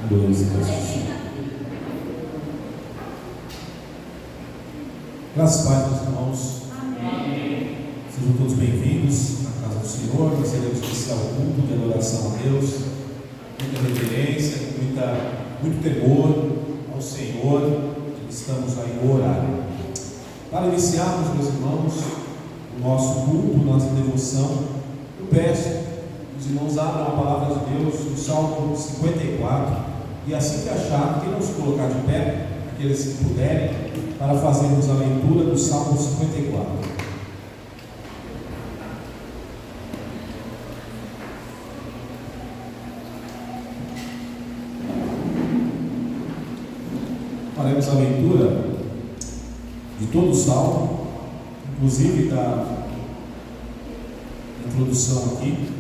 Glórias a Deus. Graças a Deus, meus irmãos. Amém. Sejam todos bem-vindos à casa do Senhor. Nós iremos iniciar o culto de adoração a Deus, muita reverência, muito temor ao Senhor. Estamos aí no horário. Para iniciarmos, meus irmãos, o nosso culto, nossa devoção, eu peço que os irmãos abram a palavra de Deus no Salmo 54, e assim que achar, quem nos colocar de pé, aqueles que puderem, para fazermos a leitura do Salmo 54. Faremos a leitura de todo o Salmo, inclusive da introdução aqui,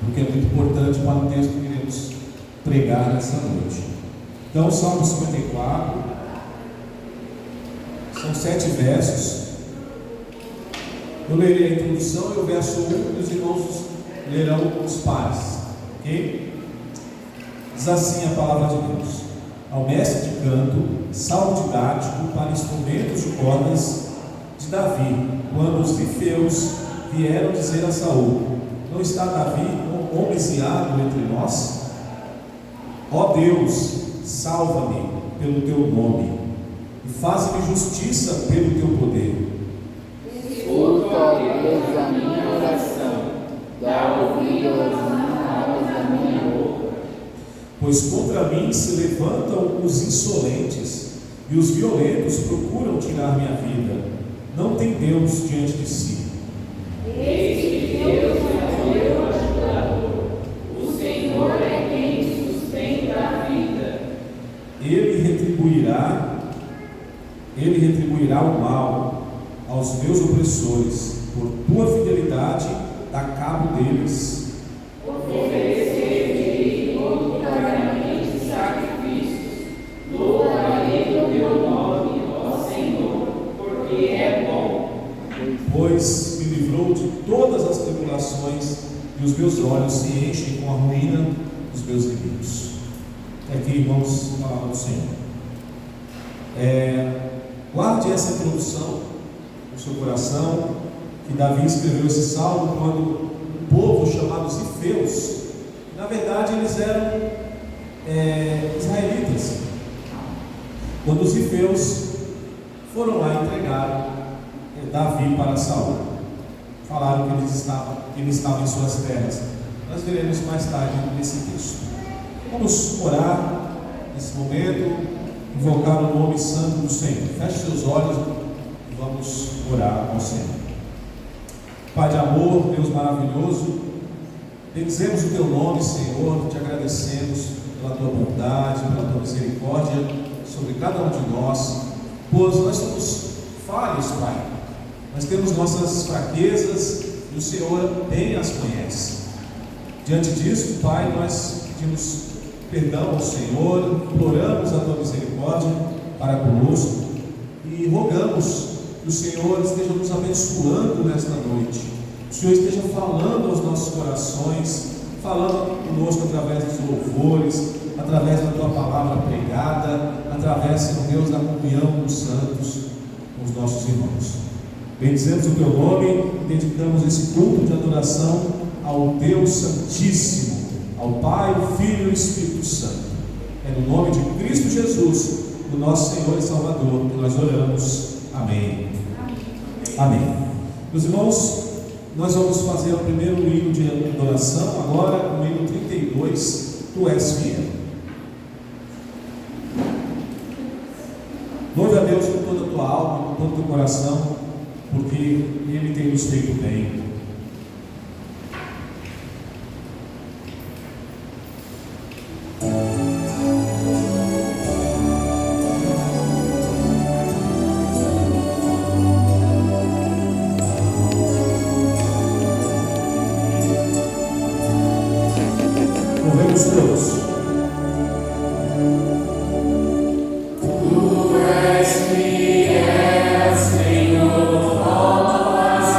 porque é muito importante para o texto que iremos pregar nessa noite. Então, Salmo 54, são 7 versos. Eu lerei a introdução e o verso 1, e os irmãos lerão os pares, ok? Diz assim a palavra de Deus: ao mestre de canto, salmo didático para instrumentos de cordas de Davi, quando os zifeus vieram dizer a Saul: não está Davi homiciado entre nós? Ó Deus, salva-me pelo teu nome e faz-me justiça pelo teu poder. Escuta, ó Deus, a minha oração, dá ouvido às palavras da minha boca. Pois contra mim se levantam os insolentes, e os violentos procuram tirar minha vida. Não tem Deus diante de si. Eis que Deus é o meu ajudador, o Senhor é quem me sustenta a vida. Ele retribuirá o mal aos meus opressores, por tua fidelidade dá cabo deles. Oferecer-lhe voluntariamente sacrifícios, louvarei o teu nome, ó Senhor, porque é bom. Pois me livrou de todas as tribulações, e os meus olhos se enchem com a ruína dos meus inimigos. Aqui, irmãos, a palavra do Senhor. Guarde essa introdução no seu coração, que Davi escreveu esse salmo quando um povo chamado zifeus, na verdade eles eram israelitas, quando os zifeus foram lá e entregaram Davi para Saul, falaram que ele estava em suas terras. Nós veremos mais tarde nesse texto. Vamos orar nesse momento, invocar o nome santo do Senhor. Feche seus olhos e vamos orar ao Senhor. Pai de amor, Deus maravilhoso, bendizemos o teu nome, Senhor, te agradecemos pela tua bondade, pela tua misericórdia sobre cada um de nós, pois nós somos falhos, Pai. Nós temos nossas fraquezas e o Senhor bem as conhece. Diante disso, Pai, nós pedimos perdão ao Senhor, imploramos a tua misericórdia para conosco e rogamos que o Senhor esteja nos abençoando nesta noite, que o Senhor esteja falando aos nossos corações, falando conosco através dos louvores, através da tua palavra pregada, através, Senhor Deus, da comunhão dos santos com os nossos irmãos. Bendizemos o teu nome e dedicamos esse culto de adoração ao Deus Santíssimo, ao Pai, o Filho e o Espírito Santo. É no nome de Cristo Jesus, o nosso Senhor e Salvador, que nós oramos. Amém. Amém. Meus irmãos, nós vamos fazer o primeiro hino de adoração agora, o hino 32, Tu és fiel. Louve a Deus com toda a tua alma, com todo o teu coração, porque Ele tem nos feito bem. Louvemos todos. Tu és fiel, Senhor, ó as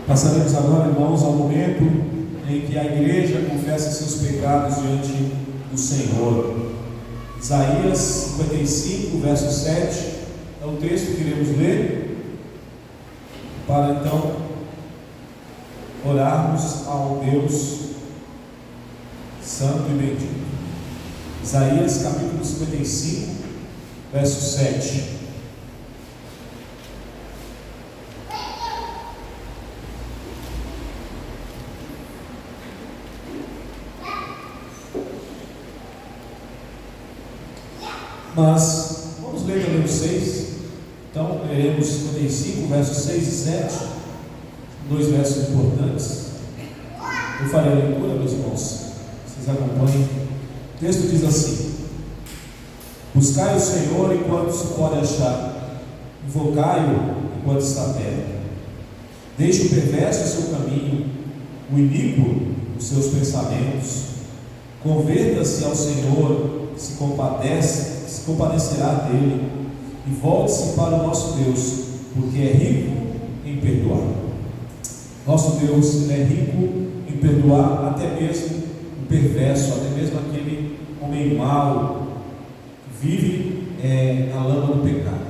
Passaremos agora, irmãos, ao momento em que a igreja confessa seus pecados diante do Senhor. Isaías 55, verso 7, é o texto que iremos ler, para então orarmos ao Deus Santo e bendito. Isaías capítulo 55, verso 7. Mas vamos ler também o 6. Então, leremos 55, versos 6 e 7, dois versos importantes. Eu farei a leitura, meus irmãos, vocês acompanhem. O texto diz assim: buscai o Senhor enquanto se pode achar, invocai-o enquanto está perto. Deixe o perverso o seu caminho, o iníquo os seus pensamentos. Converta-se ao Senhor, se compadecerá dele, e volte-se para o nosso Deus, porque é rico em perdoar. Nosso Deus, Ele é rico em perdoar até mesmo o perverso, até mesmo aquele homem mau que vive na lama do pecado.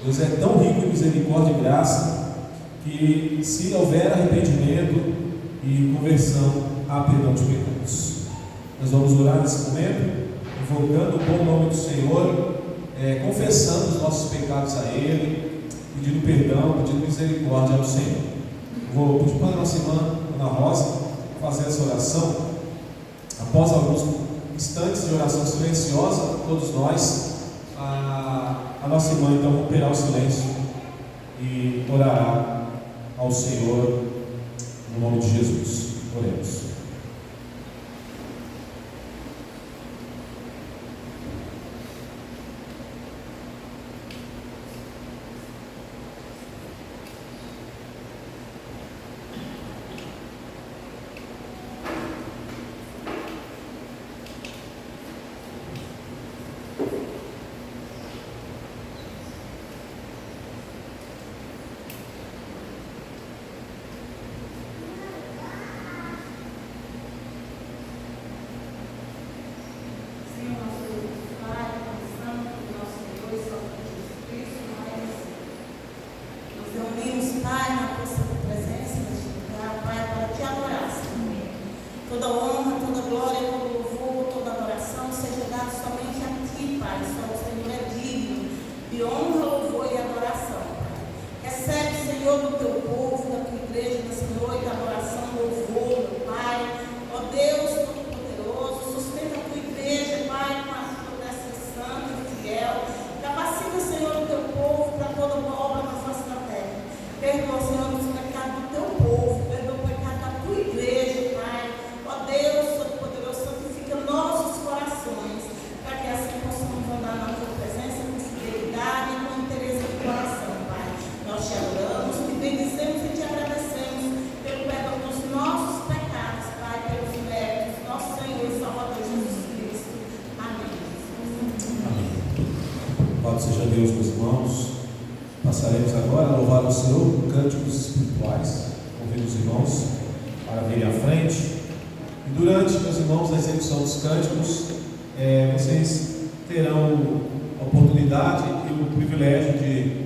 Deus é tão rico em misericórdia e graça que, se houver arrependimento e conversão, há perdão de pecados. Nós vamos orar nesse momento, invocando o bom nome do Senhor, confessando os nossos pecados a Ele, pedindo perdão, pedindo misericórdia ao Senhor. Vou pedir para a nossa irmã Ana Rosa fazer essa oração. Após alguns instantes de oração silenciosa, todos nós, a nossa irmã então romperá o silêncio e orará ao Senhor no nome de Jesus. Oremos. Seja Deus, meus irmãos. Passaremos agora a louvar o Senhor com cânticos espirituais. Convido os irmãos para virem à frente. E durante, meus irmãos, a execução dos cânticos, vocês terão a oportunidade e o privilégio de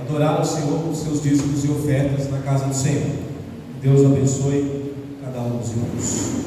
adorar o Senhor com seus dízimos e ofertas na casa do Senhor. Que Deus abençoe cada um dos irmãos.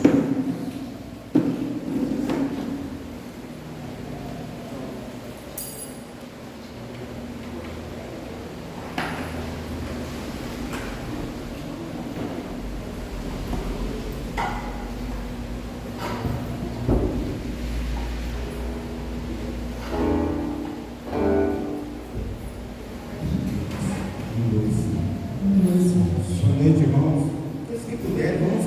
Boa noite, irmãos. Se puder, vamos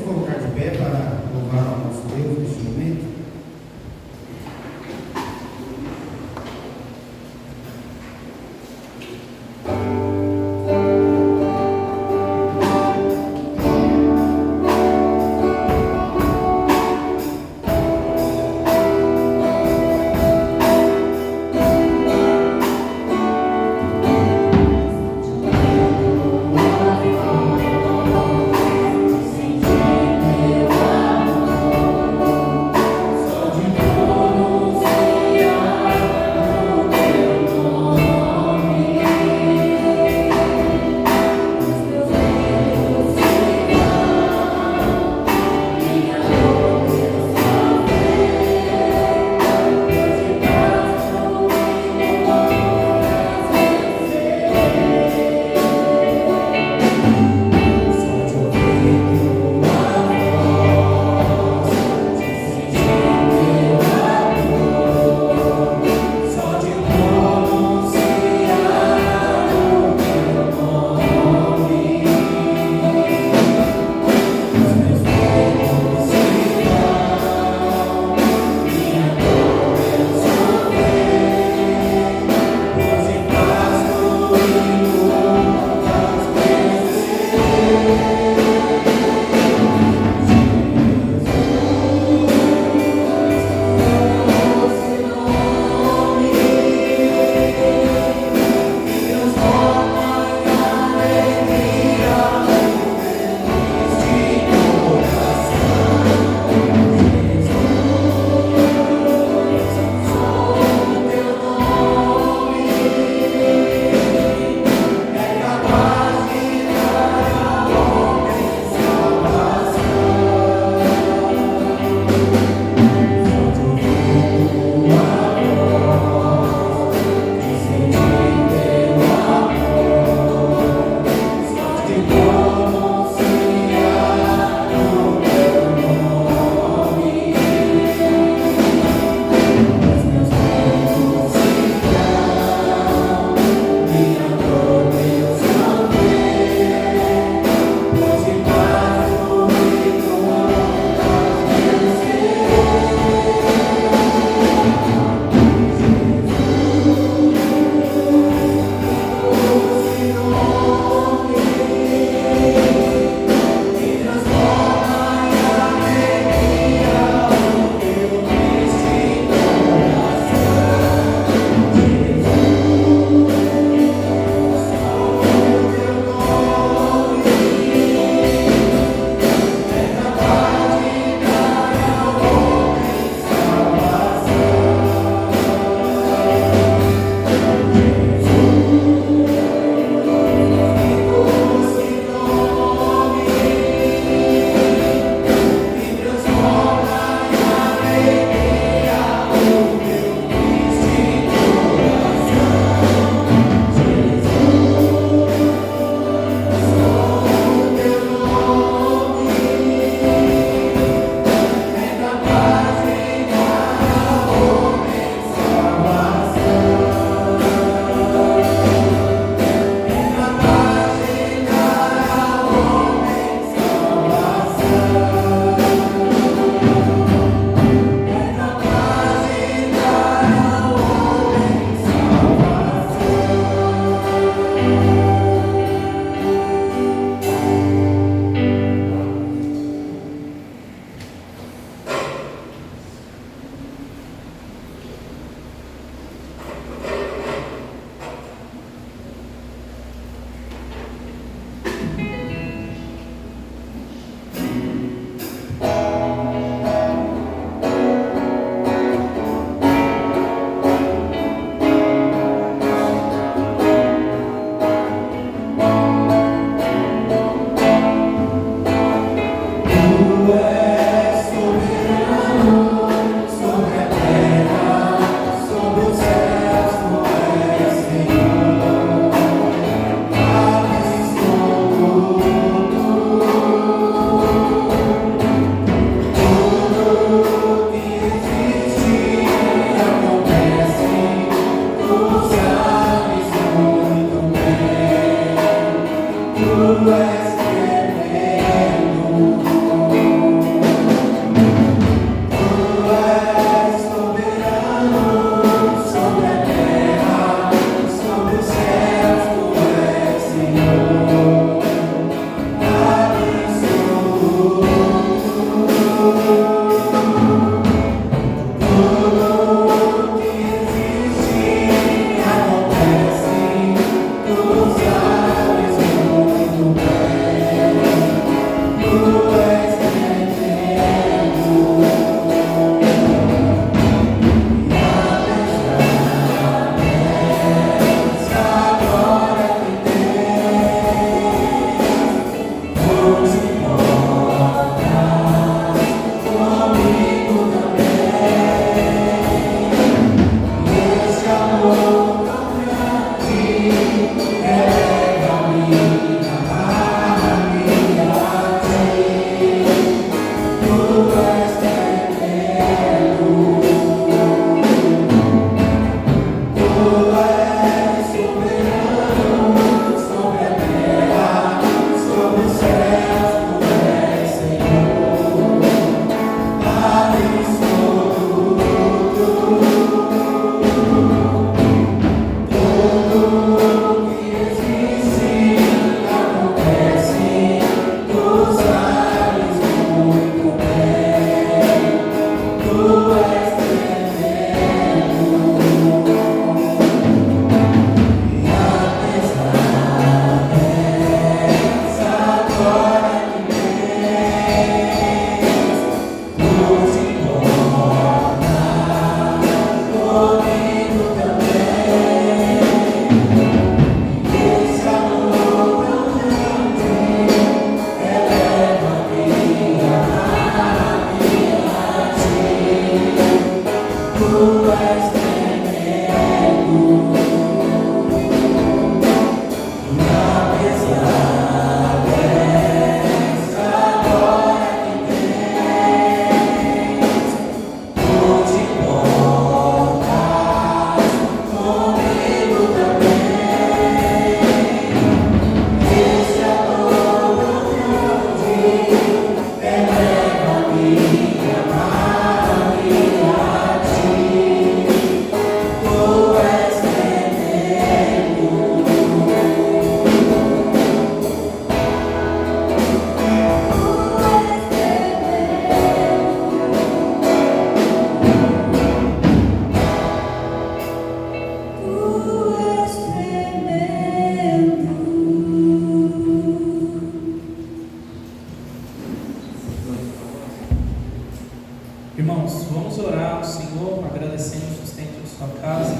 Irmãos, vamos orar ao Senhor, agradecendo o sustento de sua casa.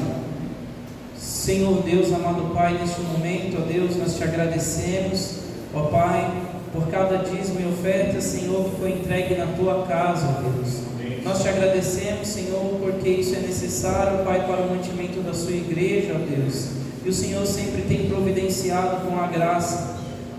Senhor Deus, amado Pai, neste momento, ó Deus, nós te agradecemos, ó Pai, por cada dízimo e oferta, Senhor, que foi entregue na tua casa, ó Deus. Nós te agradecemos, Senhor, porque isso é necessário, Pai, para o mantimento da sua igreja, ó Deus. E o Senhor sempre tem providenciado com a graça.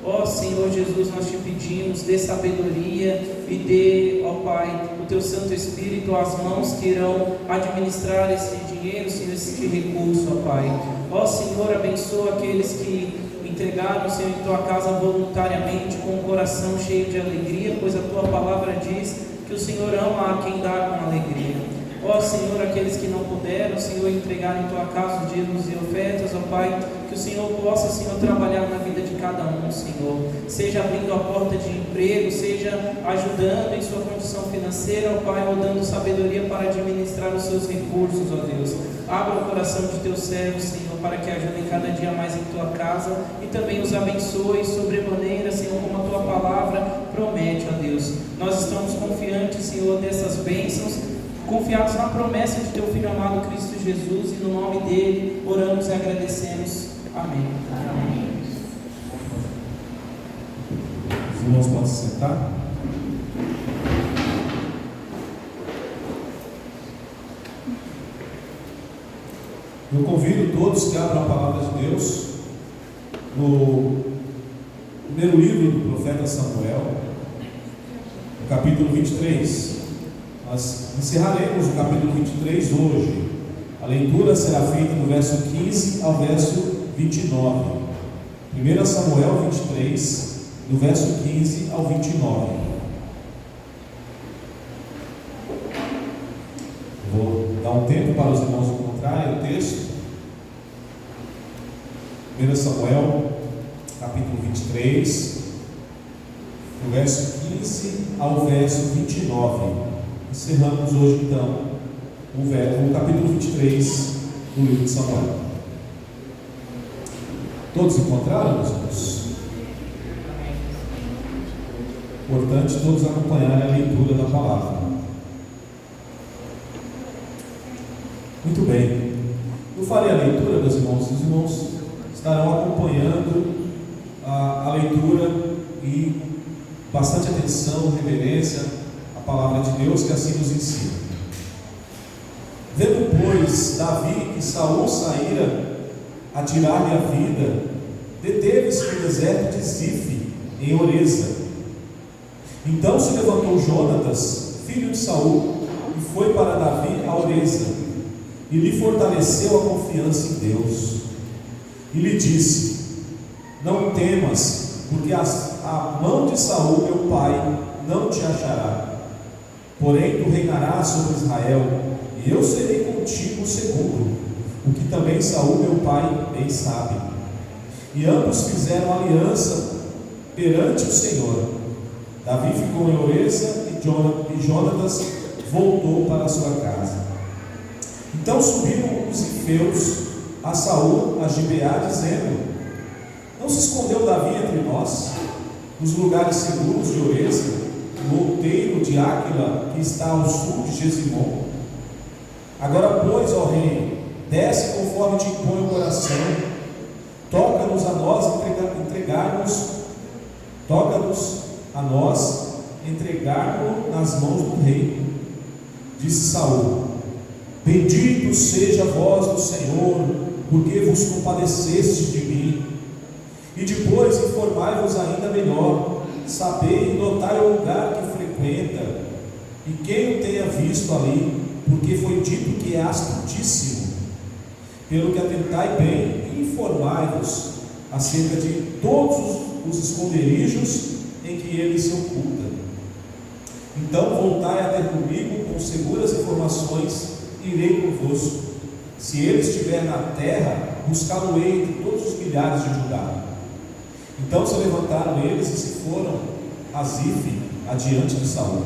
Ó Senhor Jesus, nós te pedimos, dê sabedoria e dê, ó Pai, o teu Santo Espírito às mãos que irão administrar esse dinheiro, Senhor, esse recurso, ó Pai. Ó Senhor, abençoa aqueles que entregaram, Senhor, em tua casa voluntariamente, com o coração cheio de alegria, pois a tua palavra diz que o Senhor ama a quem dá com alegria. Ó Senhor, aqueles que não puderam, Senhor, entregar em tua casa os dízimos e ofertas, ó Pai, que o Senhor possa, Senhor, trabalhar na vida de cada um, Senhor, seja abrindo a porta de emprego, seja ajudando em sua condição financeira, ó Pai, ou dando sabedoria para administrar os seus recursos, ó Deus. Abra o coração de teus servos, Senhor, para que ajudem cada dia mais em tua casa e também os abençoe sobremaneira, Senhor, como a tua palavra promete, ó Deus. Nós estamos confiantes, Senhor, dessas bênçãos, confiados na promessa de teu Filho amado Cristo Jesus, e no nome dele oramos e agradecemos. Amém. Amém. Os irmãos podem se sentar. Eu convido todos que abram a palavra de Deus no primeiro livro do profeta Samuel, no capítulo 23. Nós encerraremos o capítulo 23 hoje. A leitura será feita do verso 15 ao verso 29. 1 Samuel 23, do verso 15 ao 29. Vou dar um tempo para os irmãos encontrarem o texto. 1 Samuel, capítulo 23, do verso 15 ao verso 29. Encerramos hoje então o capítulo 23 do livro de Samuel. Todos encontraram, meus irmãos? Importante todos acompanharem a leitura da palavra. Muito bem. Eu farei a leitura, meus irmãos. Os irmãos estarão acompanhando a leitura e bastante atenção, reverência a palavra de Deus, que assim nos ensina. Vendo, pois, Davi que Saul saíra a tirar-lhe a vida, deteve-se no deserto de Zif, em Oreza. Então se levantou Jonatas, filho de Saul, e foi para Davi a Oreza, e lhe fortaleceu a confiança em Deus. E lhe disse: não temas, porque a mão de Saul, meu pai, não te achará. Porém tu reinarás sobre Israel, e eu serei contigo segundo, o que também Saul meu pai bem sabe. E ambos fizeram aliança perante o Senhor. Davi ficou em Oreza, e Jonatas voltou para a sua casa. Então subiram os ifeus a Saul a Gibeá, dizendo: não se escondeu Davi entre nós, nos lugares seguros de Oreza, no outeiro de Áquila, que está ao sul de Gesimon? Agora, pois, ó rei, desce conforme te impõe o coração, toca-nos a nós entregar-nos nas mãos do rei. Disse Saul: bendito seja vós do Senhor, porque vos compadecestes de mim. E depois informai-vos ainda melhor, sabei e notai o lugar que frequenta, e quem o tenha visto ali, porque foi dito que é astutíssimo. Pelo que atentai bem e informai-vos acerca de todos os esconderijos em que ele se oculta. Então voltai a ter comigo com seguras informações, e irei convosco. Se ele estiver na terra, buscá-lo-ei entre todos os milhares de Judá. Então se levantaram eles e se foram a Zif, adiante de Saul.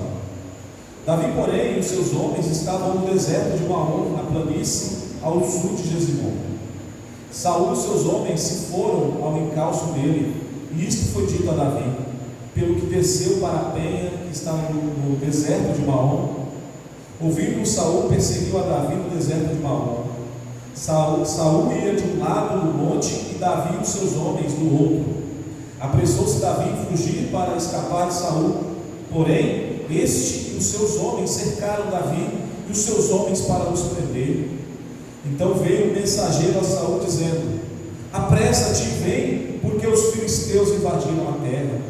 Davi, porém, e os seus homens estavam no deserto de Maom, na planície, ao sul de Gesimon. Saul e seus homens se foram ao encalço dele, e isto foi dito a Davi, pelo que desceu para a penha que está no deserto de Maom. Ouvindo Saul, perseguiu a Davi no deserto de Maom. Saul ia de um lado do monte e Davi e os seus homens do outro. Apressou-se Davi em fugir para escapar de Saul, porém este e os seus homens cercaram Davi e os seus homens para os prender. Então veio um mensageiro a Saul dizendo: apressa-te e vem, porque os filisteus invadiram a terra.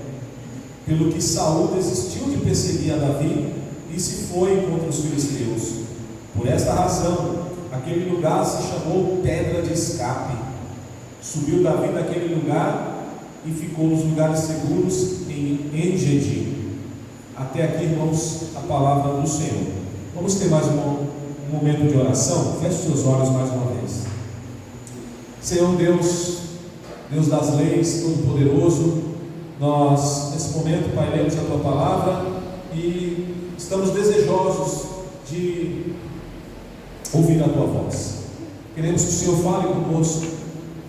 Pelo que Saul desistiu de perseguir a Davi e se foi contra os filisteus. Por esta razão, aquele lugar se chamou Pedra de Escape. Subiu Davi daquele lugar e ficou nos lugares seguros em En-Gedi. Até aqui, irmãos, a palavra do Senhor. Vamos ter mais um momento de oração. Feche seus olhos mais uma vez. Senhor Deus, Deus das leis, Todo-Poderoso, nós nesse momento, Pai, lemos a Tua palavra e estamos desejosos de ouvir a Tua voz. Queremos que o Senhor fale conosco,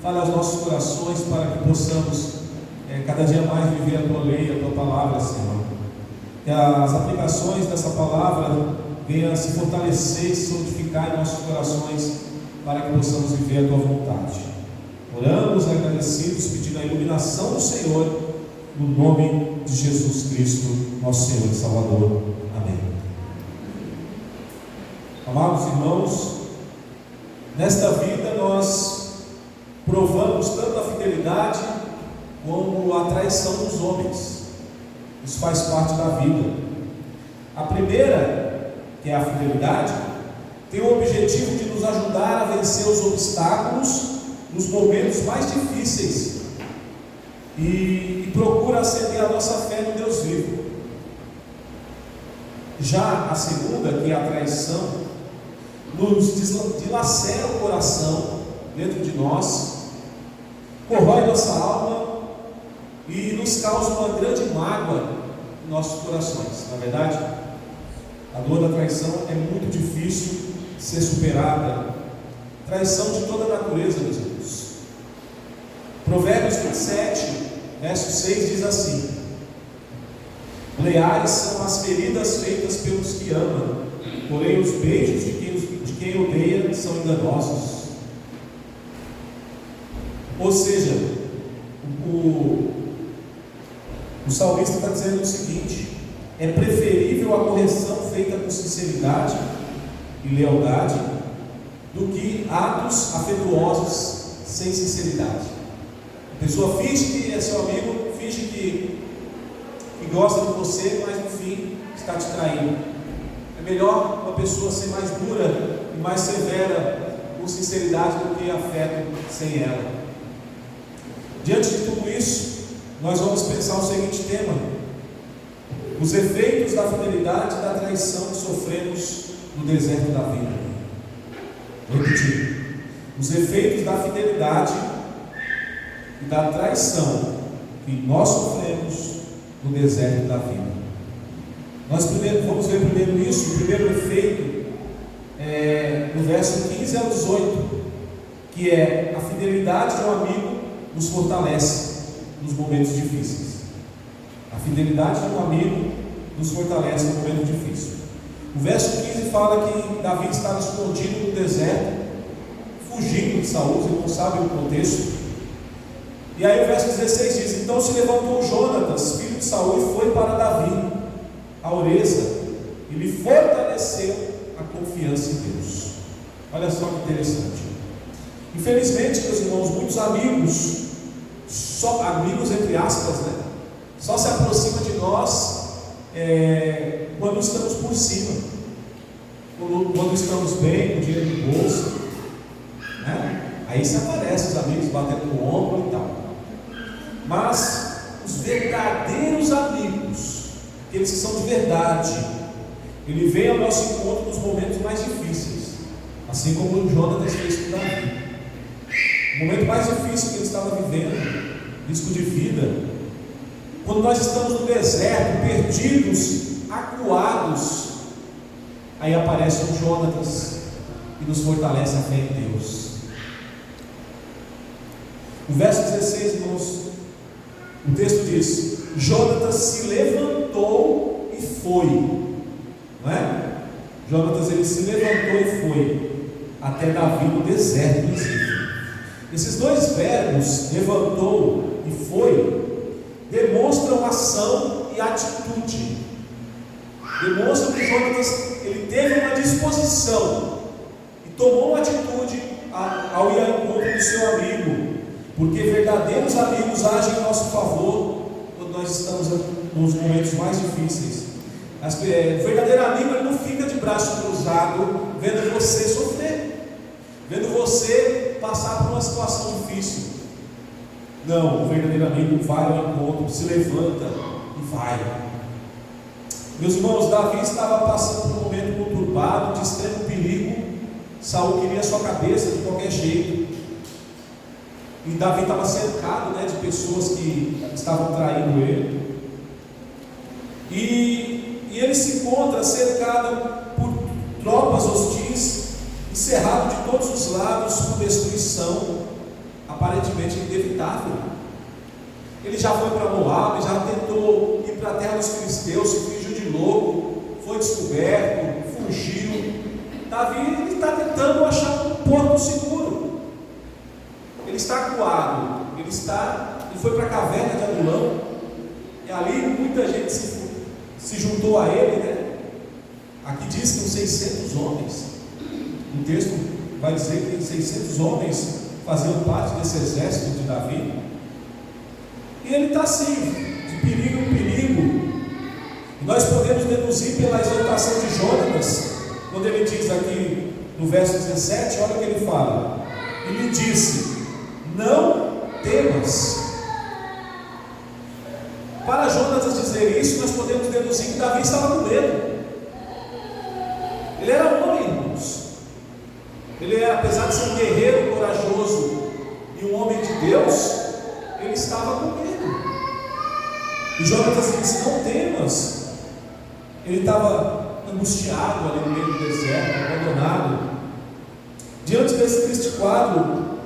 fale aos nossos corações, para que possamos cada dia mais viver a Tua lei, a Tua palavra, Senhor. Que as aplicações dessa palavra venham a se fortalecer e se solidificar em nossos corações, para que possamos viver a Tua vontade. Oramos agradecidos, pedindo a iluminação do Senhor, no nome de Jesus Cristo, nosso Senhor e Salvador. Amém. Amados irmãos, nesta vida nós provamos tanto a fidelidade como a traição dos homens. Isso faz parte da vida. A primeira, que é a fidelidade, tem o objetivo de nos ajudar a vencer os obstáculos nos momentos mais difíceis e procura acender a nossa fé no Deus vivo. Já a segunda, que é a traição, nos dilacera o coração dentro de nós, corrói nossa alma e nos causa uma grande mágoa em nossos corações. Na verdade, a dor da traição é muito difícil de ser superada. Traição de toda a natureza, meus irmãos. Provérbios 27, verso 6 diz assim: leais são as feridas feitas pelos que amam, porém os beijos de quem odeia são enganosos. Ou seja, o salmista está dizendo o seguinte: é preferível a correção feita com sinceridade e lealdade do que atos afetuosos sem sinceridade. A pessoa finge que é seu amigo, finge que gosta de você, mas no fim está te traindo. É melhor uma pessoa ser mais dura e mais severa com sinceridade do que afeto sem ela. Diante de tudo isso, nós vamos pensar o seguinte tema: os efeitos da fidelidade e da traição que sofremos no deserto da vida. Vou repetir: os efeitos da fidelidade e da traição que nós sofremos no deserto da vida. Nós vamos ver primeiro isso. O primeiro efeito é no verso 15 ao 18, que é: a fidelidade de um amigo nos fortalece nos momentos difíceis. A fidelidade de um amigo nos fortalece no momento difícil. O verso 15 fala que Davi estava escondido no deserto, fugindo de Saul. Você não sabe o contexto. E aí o verso 16 diz: então se levantou Jonatas, filho de Saul, e foi para Davi, a Oreza, e lhe fortaleceu a confiança em Deus. Olha só que interessante. Infelizmente, meus irmãos, muitos amigos, só amigos entre aspas, só se aproximam de nós quando estamos por cima, quando estamos bem, com dinheiro no bolso, aí se aparecem os amigos batendo no ombro e tal. Mas os verdadeiros amigos, aqueles que são de verdade, ele vem ao nosso encontro nos momentos mais difíceis, assim como o Jonatas fez com Davi. O momento mais difícil que ele estava vivendo, risco de vida, quando nós estamos no deserto, perdidos, acuados, aí aparece um Jonatas e nos fortalece a fé em Deus. O verso 16, irmãos, o texto diz: Jonatas se levantou e foi, não é? Jonatas ele se levantou e foi até Davi no deserto do Zif. Esses dois verbos, levantou e foi, demonstram ação e atitude. Demonstram que Jonatas ele teve uma disposição e tomou uma atitude ao ir ao encontro do seu amigo, porque verdadeiros amigos agem em nosso favor quando nós estamos nos momentos mais difíceis. O verdadeiro amigo ele não fica de braço cruzado vendo você sofrer, vendo você passar por uma situação difícil. Não, o verdadeiro amigo vai ao encontro, se levanta e vai. Meus irmãos, Davi estava passando por um momento conturbado, de extremo perigo. Saul queria sua cabeça de qualquer jeito. E Davi estava cercado, de pessoas que estavam traindo ele. E ele se encontra cercado por tropas hostis, cerrado de todos os lados por destruição, aparentemente inevitável. Ele já foi para Moab, já tentou ir para a terra dos filisteus, se fingiu de louco, foi descoberto, fugiu. Davi está tentando achar um porto seguro. Ele está acuado, ele foi para a caverna de Adulão, e ali muita gente se juntou a ele, Aqui diz que são 600 homens. O texto vai dizer que 600 homens faziam parte desse exército de Davi. E ele está assim, de perigo em perigo. E nós podemos deduzir pela exaltação de Jonatas, quando ele diz aqui no verso 17, olha o que ele fala. Ele disse: não temas. Para Jonatas dizer isso, nós podemos deduzir que Davi estava com medo. Ele era homem, irmãos. Ele era, apesar de ser um guerreiro corajoso e um homem de Deus, ele estava com medo. E Jonatas disse: não temas. Ele estava angustiado ali no meio do deserto, abandonado. Diante desse triste quadro,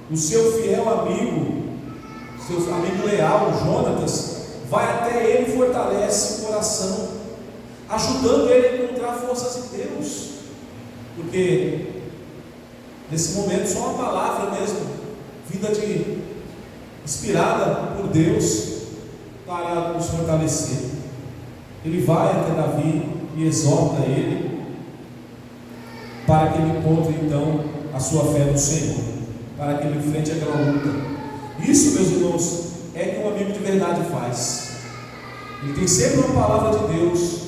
o seu fiel amigo, seu amigo leal, Jonatas, vai até ele e fortalece o coração, ajudando ele a encontrar forças em Deus. Porque nesse momento só uma palavra mesmo, inspirada por Deus, para nos fortalecer. Ele vai até Davi e exorta ele para que ele encontre então a sua fé no Senhor, para que ele enfrente aquela luta. Isso, meus irmãos, é que um amigo de verdade faz. Ele tem sempre uma palavra de Deus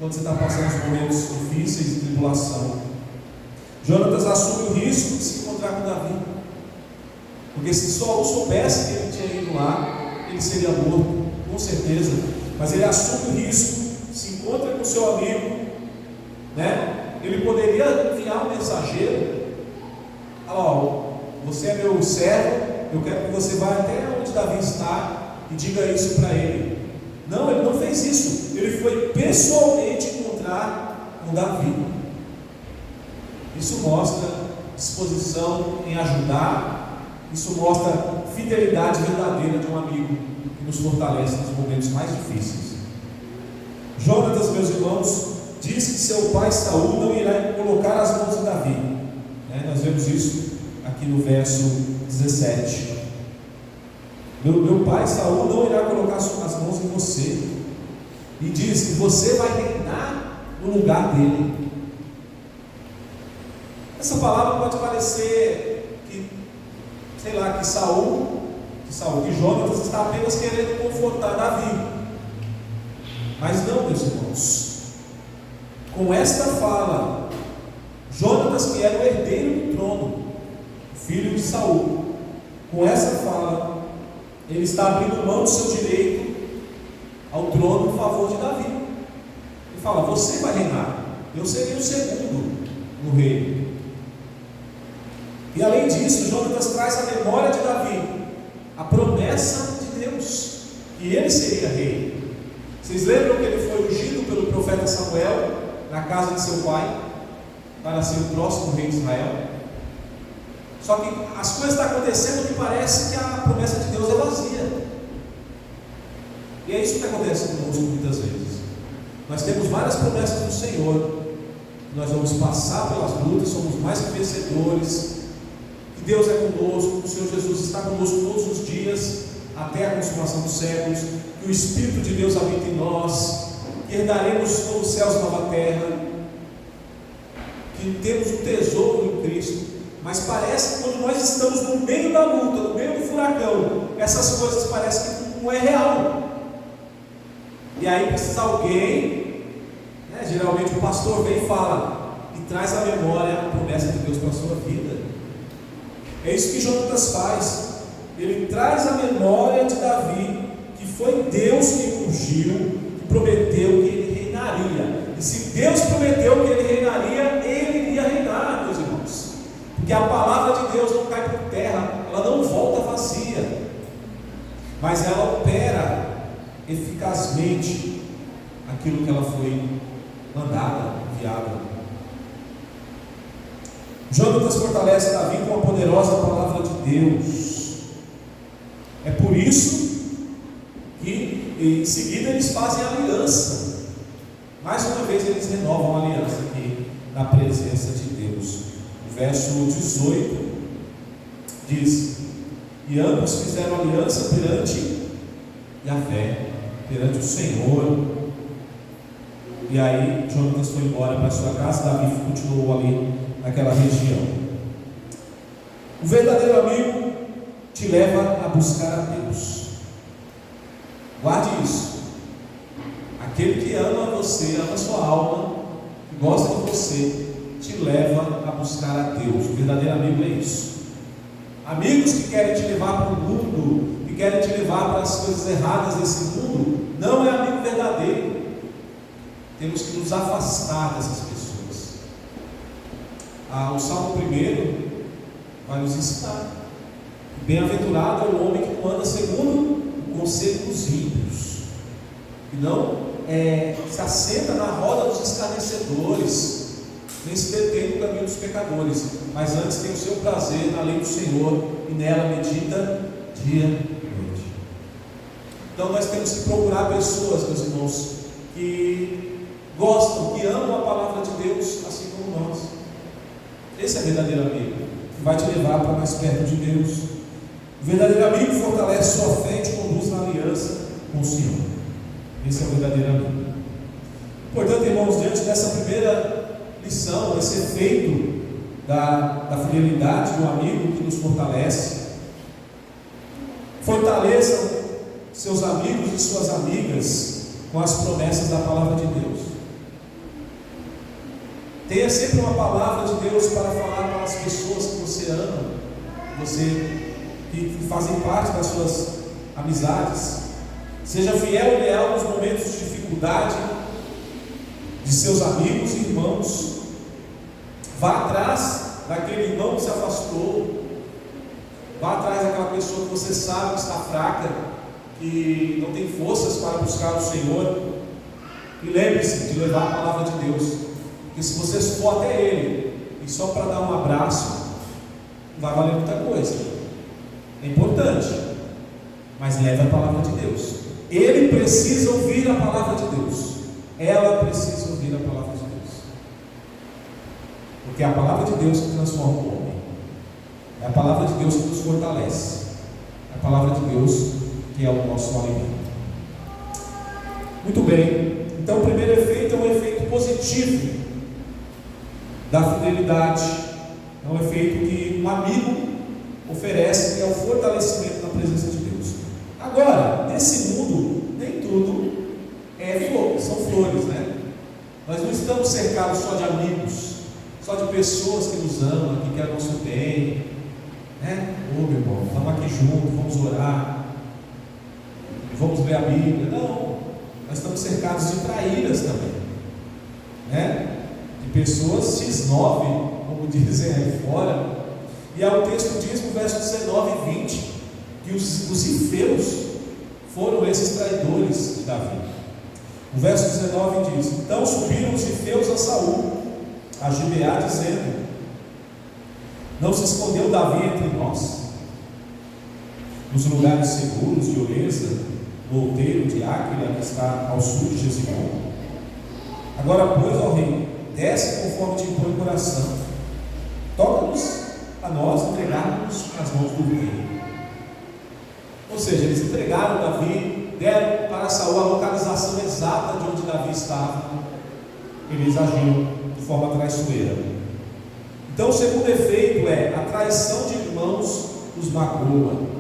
quando você está passando os momentos difíceis de tribulação. Jonatas assume o risco de se encontrar com Davi, porque se Saul soubesse que ele tinha ido lá, ele seria morto, com certeza. Mas ele assume o risco, se encontra com seu amigo, Ele poderia enviar um mensageiro: você é meu servo, eu quero que você vá até onde Davi está e diga isso para ele. Não, ele não fez isso. Ele foi pessoalmente encontrar com Davi. Isso mostra disposição em ajudar. Isso mostra fidelidade verdadeira de um amigo que nos fortalece nos momentos mais difíceis. Jonatas, meus irmãos, diz que seu pai Saul não irá colocar as mãos em Davi. Nós vemos isso aqui no verso 17. Meu pai Saul não irá colocar as mãos em você. E diz que você vai reinar no lugar dele. Essa palavra pode parecer que Jonatas está apenas querendo confortar Davi. Mas não, meus irmãos. Com esta fala, Jonatas, que era o herdeiro do trono, filho de Saul, com essa fala, ele está abrindo mão do seu direito ao trono em favor de Davi. Ele fala: você vai reinar, eu serei o segundo no reino. E além disso, Jonatas traz à memória de Davi a promessa de Deus, que ele seria rei. Vocês lembram que ele foi ungido pelo profeta Samuel na casa de seu pai para ser o próximo rei de Israel? Só que as coisas estão acontecendo que parece que a promessa de Deus é vazia. E é isso que acontece conosco muitas vezes. Nós temos várias promessas do Senhor, nós vamos passar pelas lutas, somos mais que vencedores, que Deus é conosco, que o Senhor Jesus está conosco todos os dias, até a consumação dos séculos, que o Espírito de Deus habita em nós, que herdaremos novos céus e nova terra, que temos um tesouro em Cristo. Mas parece que quando nós estamos no meio da luta, no meio do furacão, essas coisas parecem que não é real. E aí precisa alguém, né, geralmente o pastor vem e fala, e traz à memória a promessa de Deus para a sua vida. É isso que Jonatas faz. Ele traz à memória de Davi que foi Deus que ungiu, que prometeu que ele reinaria. E se Deus prometeu que ele reinaria, ele iria reinar, meus irmãos. Porque a palavra de Deus não cai por terra, ela não volta vazia, mas ela opera eficazmente aquilo que ela foi mandada, enviada. Jonatas fortalece Davi com a poderosa palavra de Deus. É por isso que em seguida eles fazem aliança. Mais uma vez eles renovam a aliança aqui na presença de Deus. O verso 18 diz: e ambos fizeram aliança perante Yahvé, perante o Senhor. E aí Jonatas foi embora para sua casa, Davi continuou ali naquela região. O verdadeiro amigo te leva a buscar a Deus. Guarde isso. Aquele que ama você, ama sua alma, que gosta de você, te leva a buscar a Deus. O verdadeiro amigo é isso. Amigos que querem te levar para o mundo, que querem te levar para as coisas erradas desse mundo, não é amigo verdadeiro. Temos que nos afastar dessas pessoas. O Salmo 1 vai nos ensinar: bem-aventurado é o homem que não anda segundo o conselho dos ímpios, e não se assenta na roda dos escarnecedores, nem se detém no caminho dos pecadores, mas antes tem o seu prazer na lei do Senhor, e nela medita dia e noite. Então nós temos que procurar pessoas, meus irmãos, que gostam, que amam a palavra de Deus, assim como nós. Esse é o verdadeiro amigo, que vai te levar para mais perto de Deus. O verdadeiro amigo fortalece sua fé e te conduz na aliança com o Senhor. Esse é o verdadeiro amigo. Portanto, irmãos, diante dessa primeira lição, esse efeito da fidelidade do amigo que nos fortalece, fortaleçam seus amigos e suas amigas com as promessas da palavra de Deus. Tenha sempre uma palavra de Deus para falar para as pessoas que você ama, que fazem parte das suas amizades. Seja fiel e leal nos momentos de dificuldade de seus amigos e irmãos. Vá atrás daquele irmão que se afastou. Vá atrás daquela pessoa que você sabe que está fraca, que não tem forças para buscar o Senhor. E lembre-se de levar a palavra de Deus. Porque se você for até ele e só para dar um abraço, não vai valer muita coisa. É importante, mas leve a palavra de Deus. Ele precisa ouvir a palavra de Deus. Ela precisa ouvir a palavra de Deus. Porque é a palavra de Deus que transforma o homem. É a palavra de Deus que nos fortalece. É a palavra de Deus que é o nosso alimento. Muito bem. Então o primeiro efeito é um efeito positivo da fidelidade. É um efeito que um amigo oferece, que é o fortalecimento na presença de Deus. Agora, nesse mundo, nem tudo são flores, né? Nós não estamos cercados só de amigos, só de pessoas que nos amam, que querem o nosso bem, né? Meu irmão, estamos aqui juntos, vamos orar, vamos ler a Bíblia. Não, nós estamos cercados de traíras também, né? De pessoas X9, como dizem aí fora. E aí o texto diz no verso 19 e 20 que os ifeus foram esses traidores de Davi. O verso 19 diz: então subiram os ifeus a Saul, a Gibeá, dizendo: não se escondeu Davi entre nós, nos lugares seguros de Oreza, no outeiro de Áquila, que está ao sul de Jezibom. Agora, pois, ó rei, desce conforme te impõe o coração. Toca-nos a nós entregarmos nas mãos do rei. Ou seja, eles entregaram Davi, deram para Saul a localização exata de onde Davi estava. Eles agiram de forma traiçoeira. Então o segundo efeito é: a traição de irmãos nos magoa.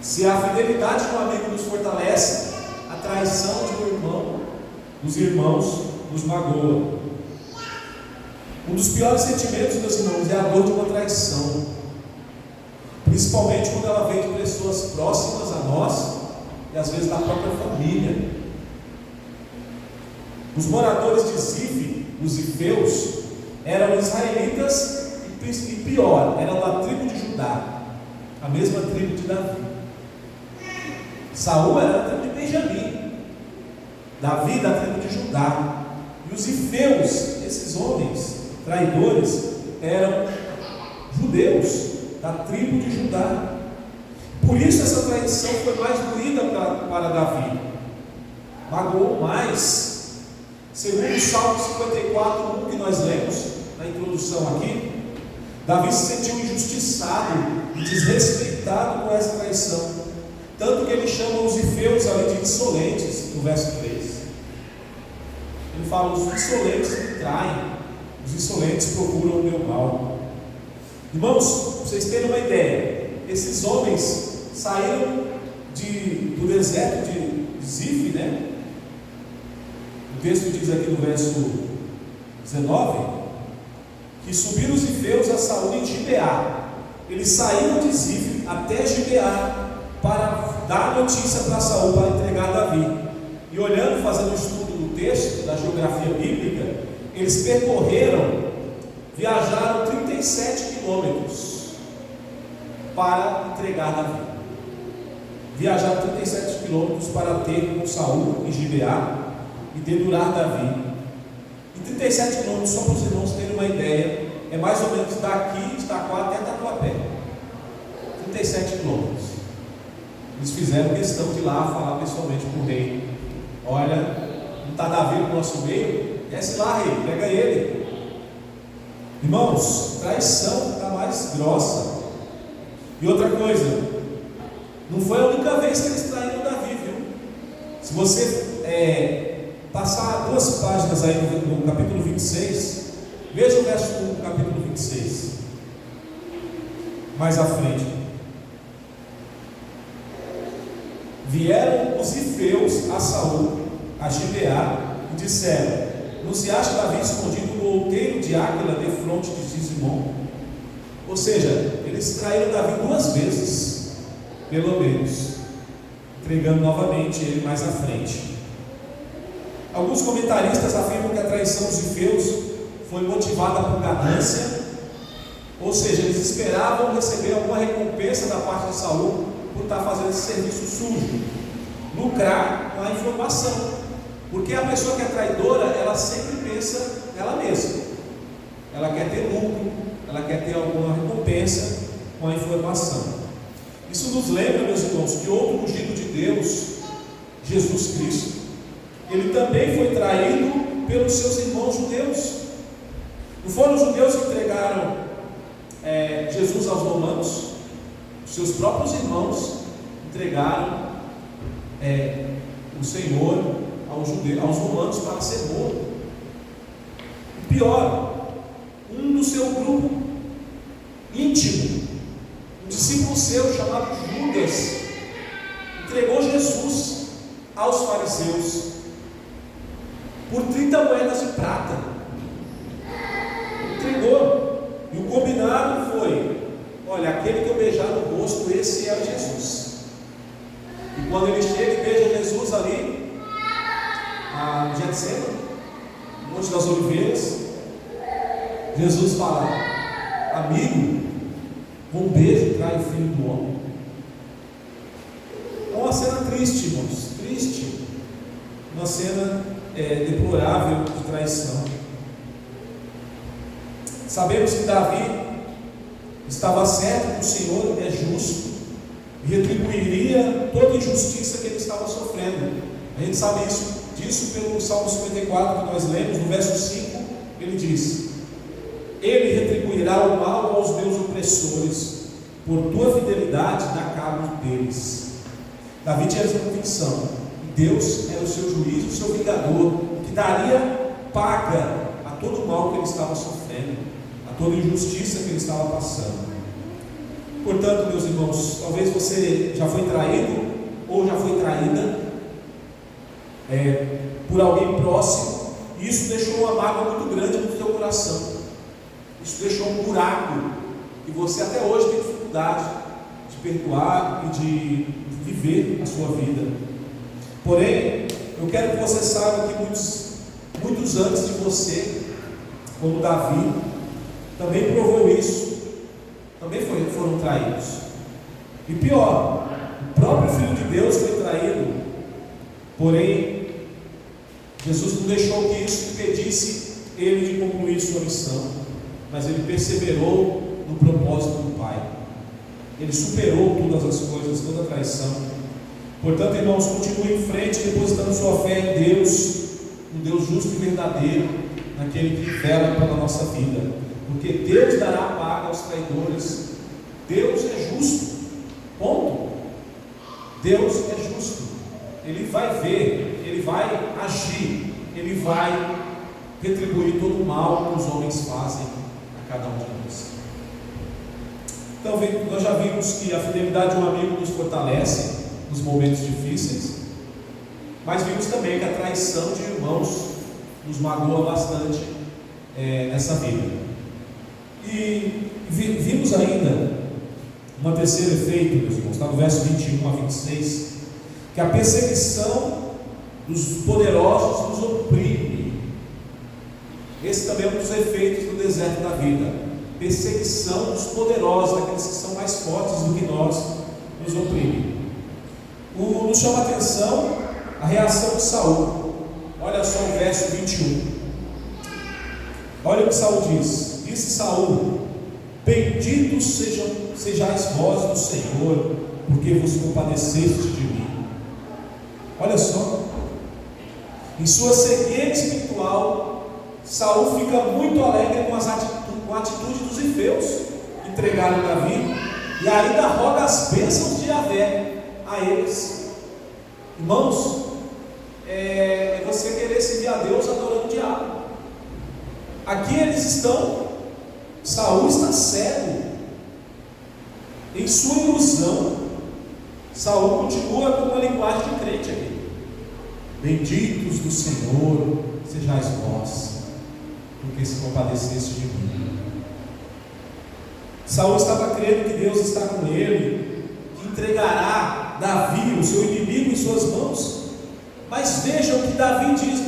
Se a fidelidade de um amigo nos fortalece, a traição de um irmão, dos irmãos, nos magoa. Um dos piores sentimentos, meus irmãos, é a dor de uma traição, principalmente quando ela vem de pessoas próximas a nós e às vezes da própria família. Os moradores de Zif, os zifeus, eram israelitas e pior, eram da tribo de Judá, a mesma tribo de Davi. Saul era da tribo de Benjamim, Davi da tribo de Judá. E os zifeus, esses homens traidores, eram judeus da tribo de Judá. Por isso essa traição foi mais doída para Davi, magoou mais. Segundo o Salmo 54:1 que nós lemos na introdução aqui, Davi se sentiu injustiçado e desrespeitado com essa traição, tanto que ele chama os zifeus ali de insolentes, no verso 3. Ele fala: os insolentes me traem, os insolentes procuram o meu mal. Irmãos, para vocês terem uma ideia, esses homens saíram do deserto de Zif, né? O texto diz aqui no verso 19 que subiram os zifeus a Saul em Gibeá. Eles saíram de Zif até Gibeá para dar notícia para Saul, para entregar Davi. E olhando, fazendo um estudo do texto, da geografia bíblica, eles viajaram 37 quilômetros para entregar Davi. Viajaram 37 quilômetros para ter com Saul em Gibeá e dedurar Davi. E 37 quilômetros, só para os irmãos terem uma ideia, é mais ou menos daqui de Itaquá até Tatuapé. 37 quilômetros. Eles fizeram questão de ir lá falar pessoalmente com o rei: olha, não está Davi no nosso meio? Desce lá, rei, pega ele. Irmãos, traição está mais grossa. E outra coisa, não foi a única vez que eles traíram Davi, viu? Se você passar 2 páginas aí no capítulo 26, veja o verso 1 do capítulo 26, mais à frente. Vieram os zifeus a Saul, a Gibeá, e disseram: não se acha Davi escondido no outeiro de Áquila, defronte de Gisimon? Ou seja, eles traíram Davi 2 vezes, pelo menos, entregando novamente ele mais à frente. Alguns comentaristas afirmam que a traição dos zifeus foi motivada por ganância, ou seja, eles esperavam receber alguma recompensa da parte de Saul por estar fazendo esse serviço sujo, lucrar com a informação, porque a pessoa que é traidora, ela sempre pensa nela mesma, ela quer ter lucro, ela quer ter alguma recompensa com a informação. Isso nos lembra, meus irmãos, que outro ungido de Deus, Jesus Cristo, ele também foi traído pelos seus irmãos judeus. Não foram os judeus que entregaram Jesus aos romanos? Os seus próprios irmãos entregaram o Senhor aos romanos para ser morto. E pior, um do seu grupo íntimo, um discípulo seu chamado Judas, entregou Jesus aos fariseus por 30 moedas de prata. Entregou. E o combinado foi: olha, aquele que eu beijar no rosto, esse é Jesus. E quando ele chega e beija Jesus ali, a Getsemane, no Monte das Oliveiras, Jesus fala: amigo, um beijo trai o Filho do Homem. É uma cena triste, irmãos, triste, uma cena deplorável de traição. Sabemos que Davi estava certo que o Senhor é justo e retribuiria toda a injustiça que ele estava sofrendo. A gente sabe isso disso pelo Salmo 54 que nós lemos, no verso 5, ele diz: Ele retribuirá o mal aos meus opressores, por tua fidelidade dá cabo deles. Davi tinha essa convicção: Deus era o seu juiz, o seu vingador, que daria paga a todo o mal que ele estava sofrendo, a toda injustiça que ele estava passando. Portanto, meus irmãos, talvez você já foi traído ou já foi traída por alguém próximo, e isso deixou uma mágoa muito grande no teu coração. Isso deixou um buraco e você até hoje tem dificuldade de perdoar e de viver a sua vida. Porém, eu quero que você saiba que muitos antes de você, como Davi, também provou isso, também foram traídos. E pior, o próprio Filho de Deus foi traído. Porém, Jesus não deixou que isso impedisse ele de concluir sua missão, mas ele perseverou no propósito do Pai. Ele superou todas as coisas, toda a traição. Portanto, irmãos, continue em frente, depositando sua fé em Deus, no Deus justo e verdadeiro, naquele que vela pela nossa vida, porque Deus dará paga aos traidores. Deus é justo, ponto. Deus é justo. Ele vai ver, Ele vai agir, Ele vai retribuir todo o mal que os homens fazem a cada um de nós. Então, nós já vimos que a fidelidade de um amigo nos fortalece nos momentos difíceis, mas vimos também que a traição de irmãos nos magoa bastante nessa vida. E vimos ainda um terceiro efeito, meus irmãos, está no verso 21 a 26, que a perseguição dos poderosos nos oprime. Esse também é um dos efeitos do deserto da vida: perseguição dos poderosos, daqueles que são mais fortes do que nós, nos oprime. Nos chama a atenção a reação de Saul. Olha só o verso 21. Olha o que Saul diz. Disse Saul: Benditos sejais vós do Senhor, porque vos compadeceste de mim. Olha só, em sua cegueira espiritual, Saul fica muito alegre com a atitude dos efeus que entregaram Davi, e ainda roga as bênçãos de Yahvé a eles. Irmãos, é você querer servir a Deus adorando o diabo. Aqui eles estão, Saul está cego em sua ilusão. Saul continua com uma linguagem de crente aqui: Benditos do Senhor sejais vós, porque se compadeceste de mim. Saul estava crendo que Deus está com ele, que entregará Davi, o seu inimigo, em suas mãos. Mas vejam o que Davi diz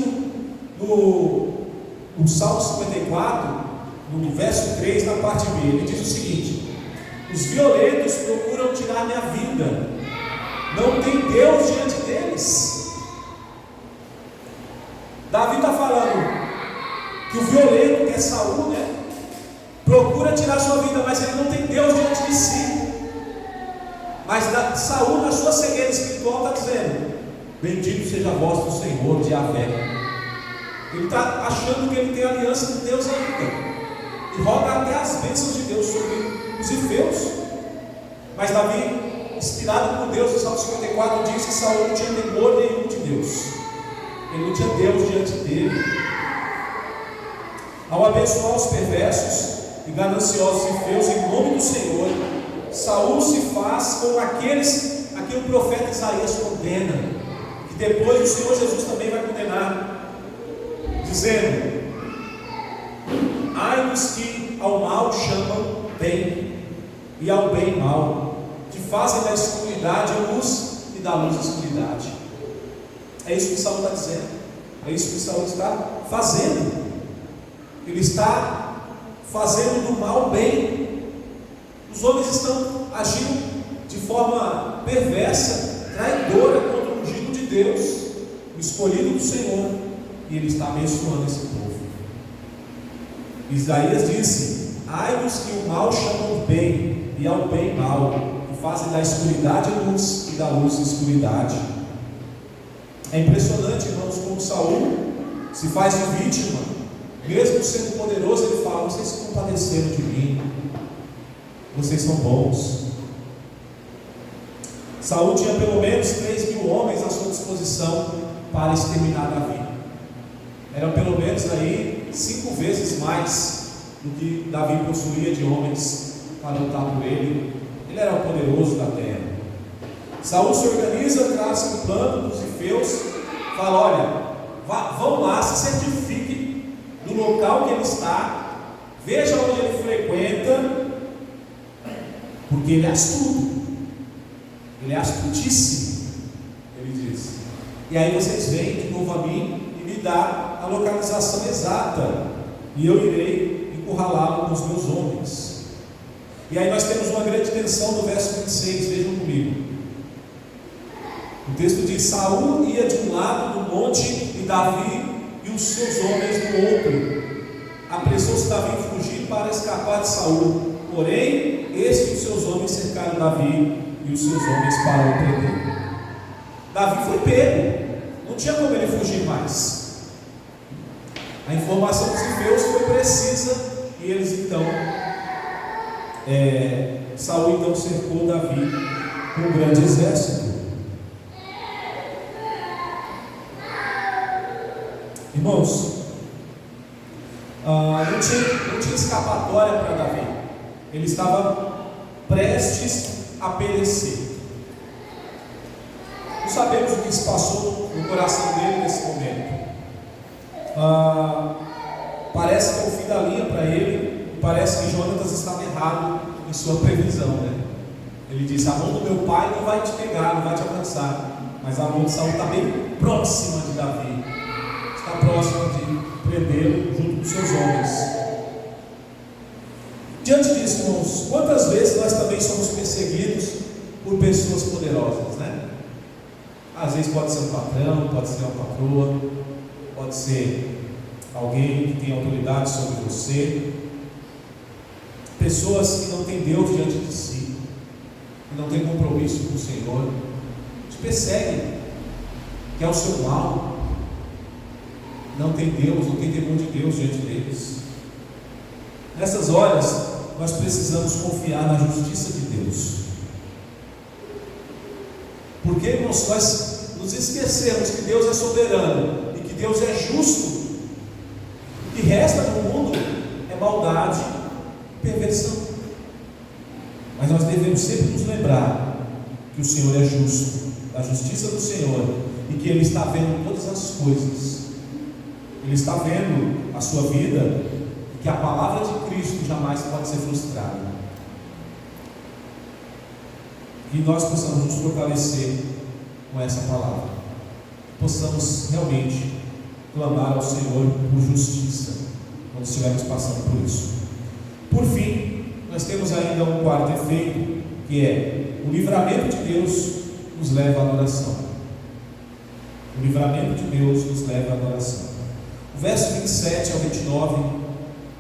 no Salmo 54, no verso 3, na parte B. Ele diz o seguinte: Os violentos procuram tirar minha vida, não tem Deus diante deles. Davi está falando que o violento, que é Saul, procura tirar sua vida, mas ele não tem Deus diante de si. Mas Saul, na sua cegueira espiritual, está dizendo: Bendito seja a voz do Senhor, de Yahvé. Ele está achando que ele tem aliança com Deus ainda, e roga até as bênçãos de Deus sobre os efeus. Mas Davi, inspirado por Deus, no Salmo 54, diz que Saul não tinha temor nenhum de Deus. Ele não tinha Deus diante dele. Ao abençoar os perversos e gananciosos efeus em nome do Senhor, Saul se faz como aqueles a quem o profeta Isaías condena, que depois o Senhor Jesus também vai condenar, dizendo: Ai dos que ao mal chamam bem, e ao bem mal, que fazem da escuridade a luz e da luz a escuridade. É isso que Saul está dizendo, é isso que Saul está fazendo. Ele está fazendo do mal bem. Os homens estão agindo de forma perversa, traidora contra o ungido de Deus, o escolhido do Senhor, e ele está abençoando esse povo. Isaías disse: Ai dos que o mal chamam bem, e ao bem mal, que fazem da escuridade luz e da luz escuridade. É impressionante, irmãos, como Saul se faz de vítima. Mesmo sendo poderoso, ele fala: vocês se compadeceram de mim, vocês são bons. Saul tinha pelo menos 3.000 homens à sua disposição para exterminar Davi. Era pelo menos aí 5 vezes mais do que Davi possuía de homens para lutar por ele. Ele era o poderoso da terra. Saul se organiza, traça um plano dos ifeus, fala: olha, vão lá, se certifique do local que ele está, veja onde ele frequenta, porque ele é astuto, ele é astutíssimo, ele diz. E aí vocês vêm de novo a mim e me dá a localização exata, e eu irei encurralá-lo com os meus homens. E aí nós temos uma grande tensão no verso 26, vejam comigo. O texto diz: Saul ia de um lado do monte e Davi e os seus homens do outro. Apressou-se Davi em fugir para escapar de Saul, porém este e os seus homens cercaram Davi e os seus homens para o prender. Davi foi pego, não tinha como ele fugir mais. A informação dos ifeus foi precisa e eles então Saul então cercou Davi com um grande exército. Irmãos, não tinha escapatória para Davi. Ele estava prestes a perecer. Não sabemos o que se passou no coração dele nesse momento. Parece que é o fim da linha para ele. E parece que Jonatas estava errado em sua previsão, né? Ele disse: a mão do meu pai não vai te pegar, não vai te alcançar, mas a mão de Saul está bem próxima de Davi, está próxima de prendê-lo junto com seus homens. Diante disso, irmãos, quantas vezes nós também somos perseguidos por pessoas poderosas, né? Às vezes pode ser um patrão, pode ser uma patroa, pode ser alguém que tem autoridade sobre você. Pessoas que não têm Deus diante de si, que não têm compromisso com o Senhor, te perseguem, que é o seu mal. Não tem Deus, não tem temor de Deus diante deles. Nessas horas, nós precisamos confiar na justiça de Deus. Porque, irmãos, nós nos esquecemos que Deus é soberano e que Deus é justo. O que resta no mundo é maldade e perversão. Mas nós devemos sempre nos lembrar que o Senhor é justo, a justiça do Senhor, e que Ele está vendo todas as coisas. Ele está vendo a sua vida, e que a palavra de Cristo jamais pode ser frustrada. Que nós possamos nos fortalecer com essa palavra, possamos realmente clamar ao Senhor por justiça quando estivermos passando por isso. Por fim, nós temos ainda um quarto efeito, que é: o livramento de Deus nos leva à adoração. O livramento de Deus nos leva à adoração. O verso 27 ao 29,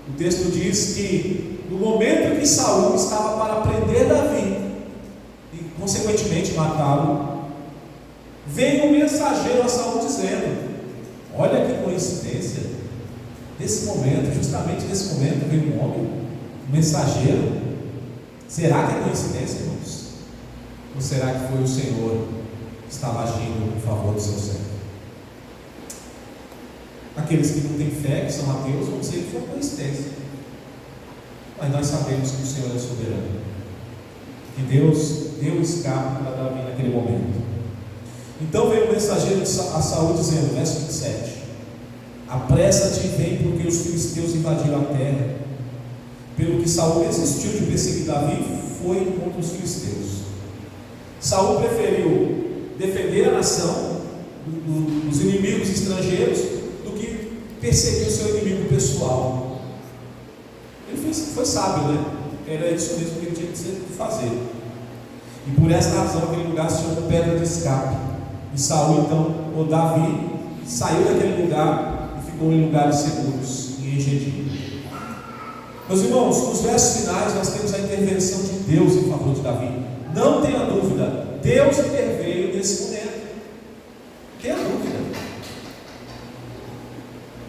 o texto diz que no momento que Saul estava para prender Davi e consequentemente matá-lo, veio um mensageiro a Saul dizendo: olha que coincidência, nesse momento, justamente nesse momento, veio um homem, um mensageiro. Será que é coincidência, irmãos? Ou será que foi o Senhor que estava agindo em favor do seu servo? Aqueles que não têm fé, que são ateus, vão dizer que foi coincidência. Mas nós sabemos que o Senhor é soberano, que Deus deu escape para Davi naquele momento. Então veio o mensageiro a Saul dizendo, verso 27: apressa-te e vem, porque os filisteus invadiram a terra. Pelo que Saul desistiu de perseguir Davi, foi contra os filisteus. Saul preferiu defender a nação dos inimigos estrangeiros do que perseguir o seu inimigo pessoal. Ele foi sábio, né? Era isso mesmo que ele tinha que fazer. E por essa razão aquele lugar se chama pedra de escape. E Saul então, ou Davi, saiu daquele lugar e ficou em lugares seguros, em Engedi. Meus irmãos, nos versos finais nós temos a intervenção de Deus em favor de Davi. Não tenha dúvida, Deus interveio nesse momento. Tenha dúvida.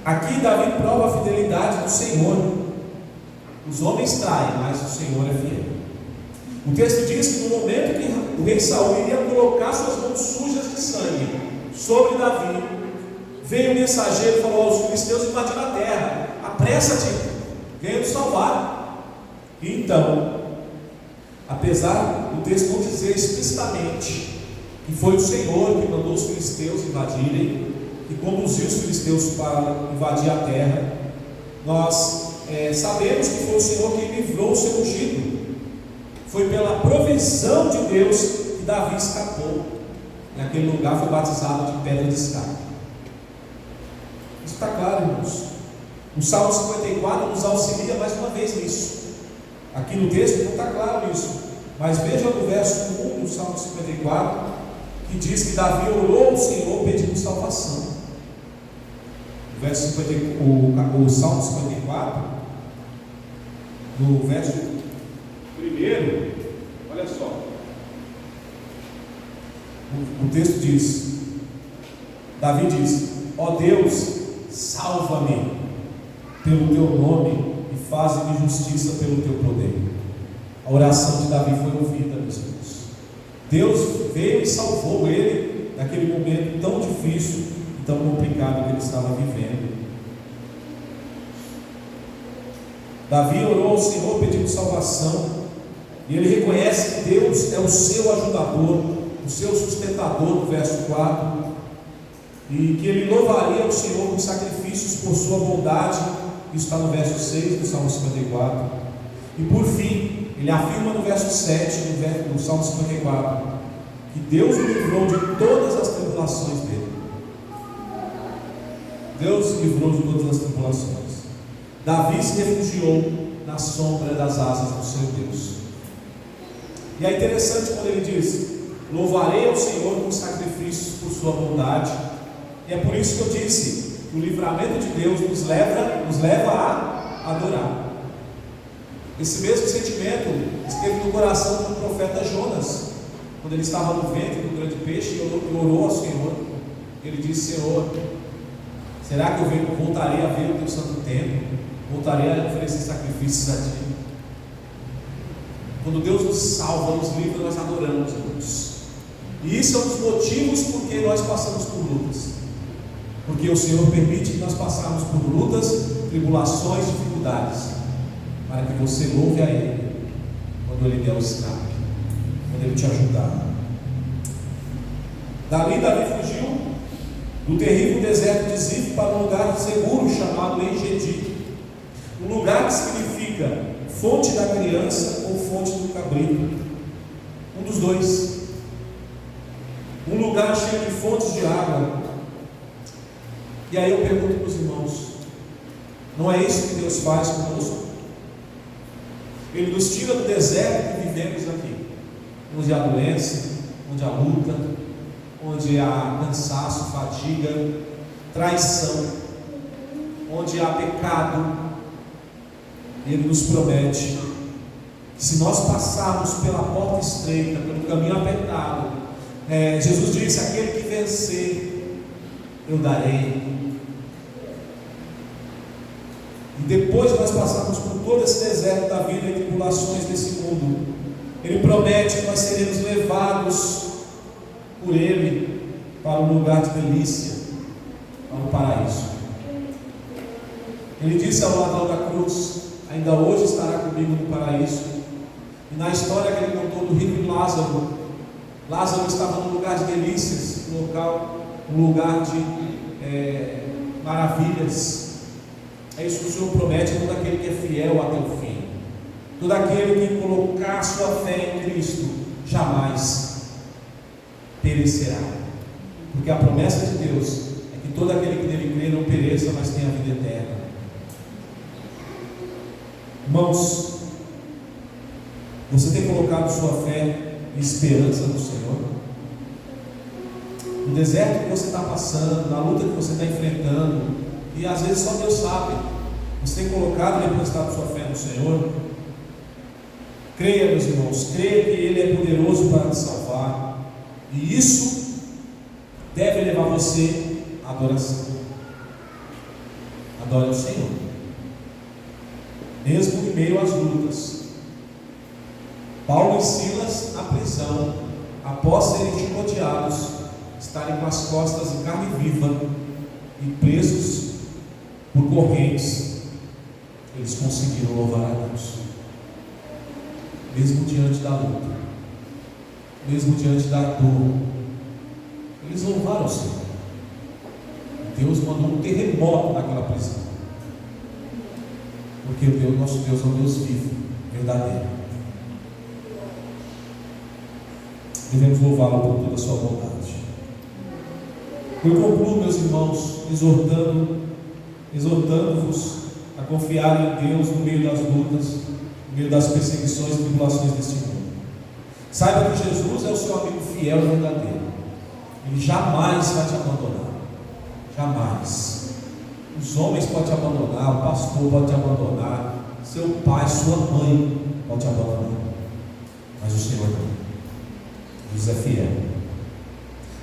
Aqui Davi prova a fidelidade do Senhor. Os homens traem, mas o Senhor é fiel. O texto diz que no momento que o rei Saul iria colocar suas mãos sujas de sangue sobre Davi, veio um mensageiro e falou aos filisteus: invadiram a terra, apressa-te, venha nos salvar. E então, apesar do texto não dizer explicitamente que foi o Senhor que mandou os filisteus invadirem, que conduziu os filisteus para invadir a terra, nós sabemos que foi o Senhor que livrou o seu ungido. Foi pela provisão de Deus que Davi escapou. Naquele lugar foi batizado de pedra de escape. Isso está claro, irmãos. O Salmo 54 nos auxilia mais uma vez nisso. Aqui no texto não está claro isso, mas veja no verso 1 do Salmo 54, que diz que Davi orou ao Senhor pedindo salvação. O Salmo 54, no verso 1, olha só, o texto diz, Davi diz: ó Deus, salva-me pelo teu nome e faze-me justiça pelo teu poder. A oração de Davi foi ouvida, meus irmãos. Deus veio e salvou ele naquele momento tão difícil e tão complicado que ele estava vivendo. Davi orou ao Senhor pedindo salvação, e ele reconhece que Deus é o seu ajudador, o seu sustentador, no verso 4, e que ele louvaria o Senhor com sacrifícios por sua bondade. Isso está no verso 6 do Salmo 54. E por fim, ele afirma no verso 7 do Salmo 54 que Deus o livrou de todas as tribulações dele. Deus o livrou de todas as tribulações. Davi se refugiou na sombra das asas do seu Deus. E é interessante quando ele diz: louvarei ao Senhor com sacrifícios por sua bondade. E é por isso que eu disse que o livramento de Deus nos leva a adorar. Esse mesmo sentimento esteve no coração do profeta Jonas, quando ele estava no ventre do grande peixe e orou ao Senhor. Ele disse: Senhor, será que eu voltarei a ver o teu santo templo? Voltarei a oferecer sacrifícios a ti? Quando Deus nos salva, nos livra, nós adoramos a Deus. E isso é um dos motivos por que nós passamos por lutas. Porque o Senhor permite que nós passemos por lutas, tribulações, dificuldades, para que você louve a Ele quando Ele der o escape, quando Ele te ajudar. Davi fugiu do terrível deserto de Zif para um lugar seguro chamado Engedi, um lugar que significa fonte da criança ou fonte do cabrito, um dos dois, um lugar cheio de fontes de água. E aí eu pergunto para os irmãos: não é isso que Deus faz conosco? Ele nos tira do deserto que vivemos aqui, onde há doença, onde há luta, onde há cansaço, fadiga, traição, onde há pecado. E Ele nos promete que se nós passarmos pela porta estreita, pelo caminho apertado, Jesus disse: aquele que vencer, eu darei. E depois de nós passarmos por todo esse deserto da vida e tribulações desse mundo, Ele promete que nós seremos levados por Ele para um lugar de delícia, para o paraíso. Ele disse ao ladrão da cruz: ainda hoje estará comigo no paraíso. E na história que ele contou do rico Lázaro, Lázaro estava num lugar de delícias, um lugar de maravilhas. É isso que o Senhor promete a todo aquele que é fiel até o fim. Todo aquele que colocar sua fé em Cristo jamais perecerá. Porque a promessa de Deus é que todo aquele que nele crê não pereça, mas tenha a vida eterna. Irmãos, você tem colocado sua fé e esperança no Senhor? No deserto que você está passando, na luta que você está enfrentando, e às vezes só Deus sabe, você tem colocado e depositado sua fé no Senhor? Creia, meus irmãos, creia que Ele é poderoso para te salvar, e isso deve levar você à adoração. Adore ao Senhor, mesmo em meio às lutas. Paulo e Silas na prisão, após serem chicoteados, estarem com as costas em carne viva e presos por correntes, eles conseguiram louvar a Deus, mesmo diante da luta, mesmo diante da dor. Eles louvaram o Senhor. Deus mandou um terremoto naquela prisão, porque o Deus, nosso Deus é um Deus vivo, verdadeiro. Devemos louvá-lo por toda a sua bondade. Eu concluo, meus irmãos, exortando-vos a confiar em Deus no meio das lutas, no meio das perseguições e tribulações deste mundo. Saiba que Jesus é o seu amigo fiel e verdadeiro. Ele jamais vai te abandonar. Jamais. Os homens podem te abandonar, o pastor pode te abandonar, seu pai, sua mãe pode te abandonar, mas o Senhor não. Jesus é fiel.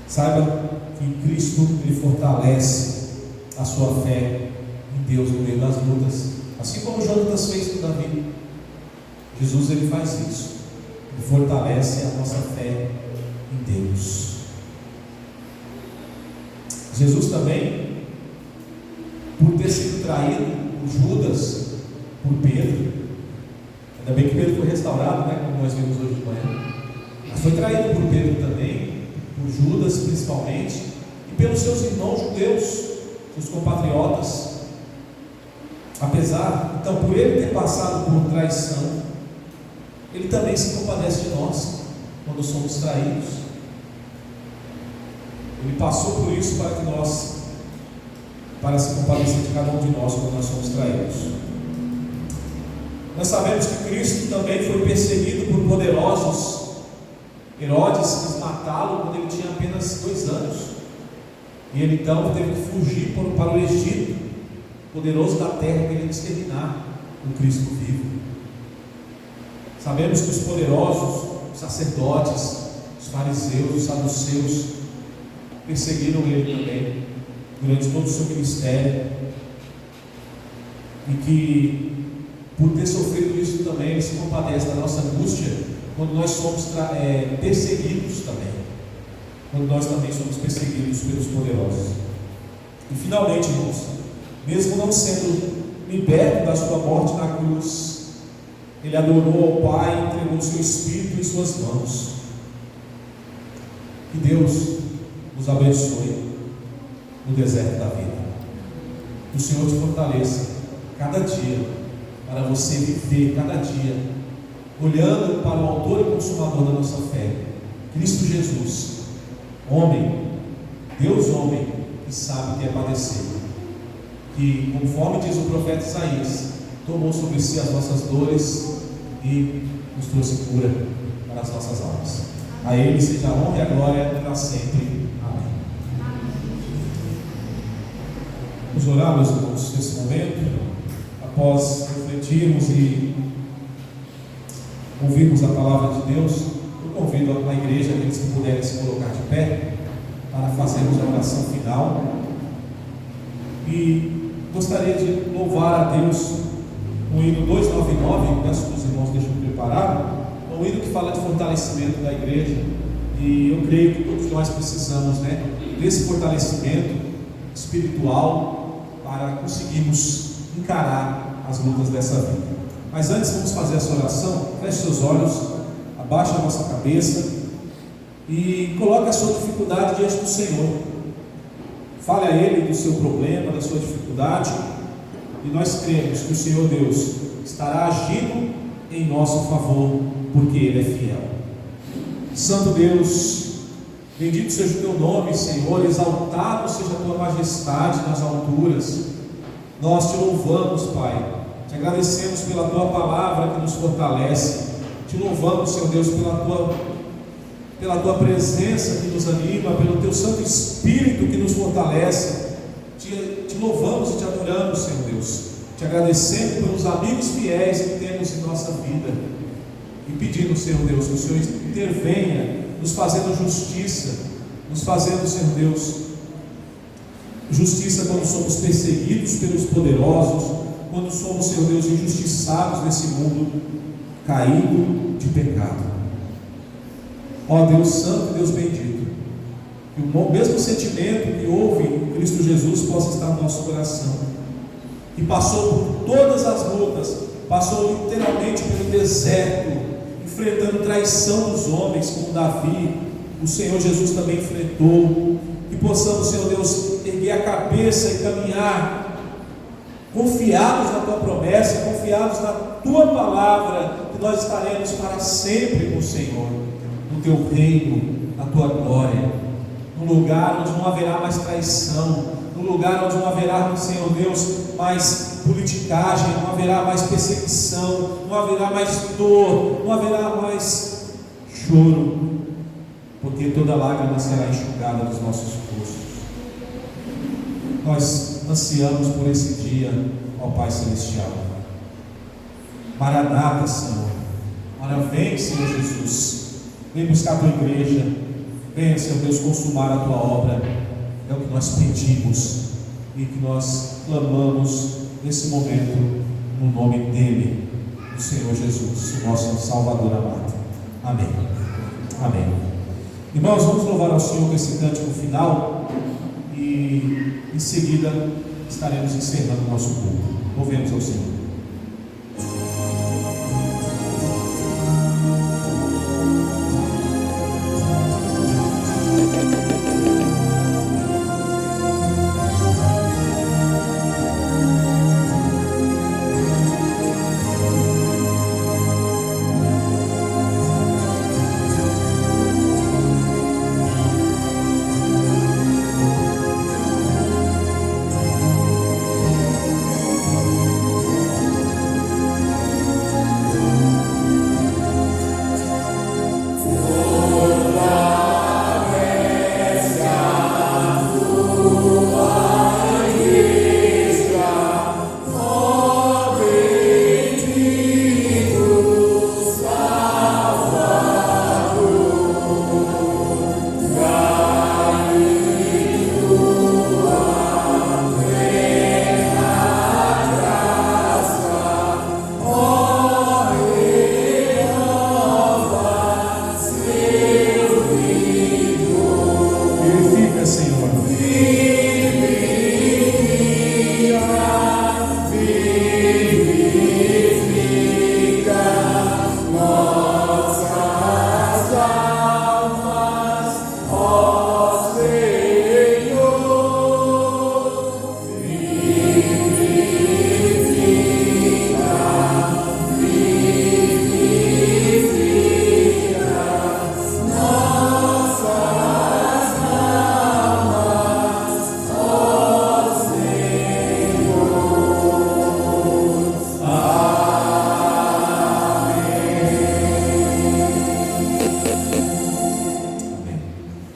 Saiba que em Cristo Ele fortalece a sua fé em Deus no meio das lutas, assim como Jonatas fez com Davi. Jesus, Ele faz isso. Ele fortalece a nossa fé em Deus. Jesus também, por ter sido traído por Judas, por Pedro, ainda bem que Pedro foi restaurado, né, como nós vimos hoje de manhã, mas foi traído por Pedro também, por Judas principalmente, e pelos seus irmãos judeus, seus compatriotas. Então, por ele ter passado por traição, ele também se compadece de nós quando somos traídos. Ele passou por isso para se compadecer de cada um de nós quando nós somos traídos. Nós sabemos que Cristo também foi perseguido por poderosos. Herodes quis matá-lo quando ele tinha apenas 2 anos, e ele então teve que fugir para o Egito, poderoso da terra, querendo exterminar o Cristo vivo. Sabemos que os poderosos, os sacerdotes, os fariseus, os saduceus, perseguiram ele também durante todo o seu ministério, e que por ter sofrido isso também ele se compadece da nossa angústia quando nós somos perseguidos também, quando nós também somos perseguidos pelos poderosos. E finalmente, irmãos, mesmo não sendo liberto da sua morte na cruz, ele adorou ao Pai e entregou o seu Espírito em suas mãos. Que Deus nos abençoe no deserto da vida. Que o Senhor te fortaleça cada dia, para você viver cada dia olhando para o autor e consumador da nossa fé, Cristo Jesus, homem, Deus homem, que sabe que é padecer, que, conforme diz o profeta Isaías, tomou sobre si as nossas dores e nos trouxe cura para as nossas almas. A Ele seja a honra e a glória para sempre. Amém. Vamos orar, meus irmãos, nesse momento, após refletirmos e ouvirmos a palavra de Deus. Eu convido a igreja, aqueles que puderem se colocar de pé, para fazermos a oração final. E gostaria de louvar a Deus o hino 299, peço que os irmãos deixem preparado. É um hino que fala de fortalecimento da igreja, e eu creio que todos nós precisamos, desse fortalecimento espiritual para conseguirmos encarar as lutas dessa vida. Mas antes vamos fazer essa oração. Feche seus olhos, abaixe a nossa cabeça e coloque a sua dificuldade diante do Senhor. Fale a Ele do seu problema, da sua dificuldade, e nós cremos que o Senhor Deus estará agindo em nosso favor, porque Ele é fiel. Santo Deus, bendito seja o teu nome, Senhor, exaltado seja a tua majestade nas alturas. Nós te louvamos, Pai, te agradecemos pela tua palavra que nos fortalece, te louvamos, Senhor Deus, pela tua presença que nos anima, pelo teu Santo Espírito que nos fortalece. Te louvamos e te adoramos, Senhor Deus, te agradecendo pelos amigos fiéis que temos em nossa vida, e pedindo, Senhor Deus, que o Senhor intervenha, nos fazendo justiça, nos fazendo, Senhor Deus, justiça quando somos perseguidos pelos poderosos, quando somos, Senhor Deus, injustiçados nesse mundo caído de pecado. Ó Deus Santo e Deus bendito, que o mesmo sentimento que houve em Cristo Jesus possa estar no nosso coração, que passou por todas as lutas, passou literalmente pelo deserto, enfrentando traição dos homens, como Davi, o Senhor Jesus também enfrentou. Que possamos, Senhor Deus, erguer a cabeça e caminhar confiados na Tua promessa, confiados na Tua palavra, que nós estaremos para sempre com o Senhor, no Teu reino, na Tua glória, no lugar onde não haverá mais traição, no lugar onde não haverá, Senhor Deus, mais politicagem, não haverá mais perseguição, não haverá mais dor, não haverá mais choro, porque toda lágrima será enxugada dos nossos rostos. Nós ansiamos por esse dia, ó Pai Celestial. Maranata, Senhor. Ora, vem, Senhor Jesus. Vem buscar a Tua igreja. Venha, Senhor Deus, consumar a Tua obra. É o que nós pedimos e que nós clamamos nesse momento, no nome dEle, do Senhor Jesus, o nosso Salvador amado. Amém. Amém. Irmãos, vamos louvar ao Senhor com esse cântico final e em seguida estaremos encerrando o nosso culto. Louvemos ao Senhor.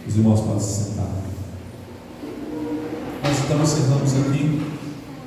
Os irmãos podem se sentar. Nós então encerramos aqui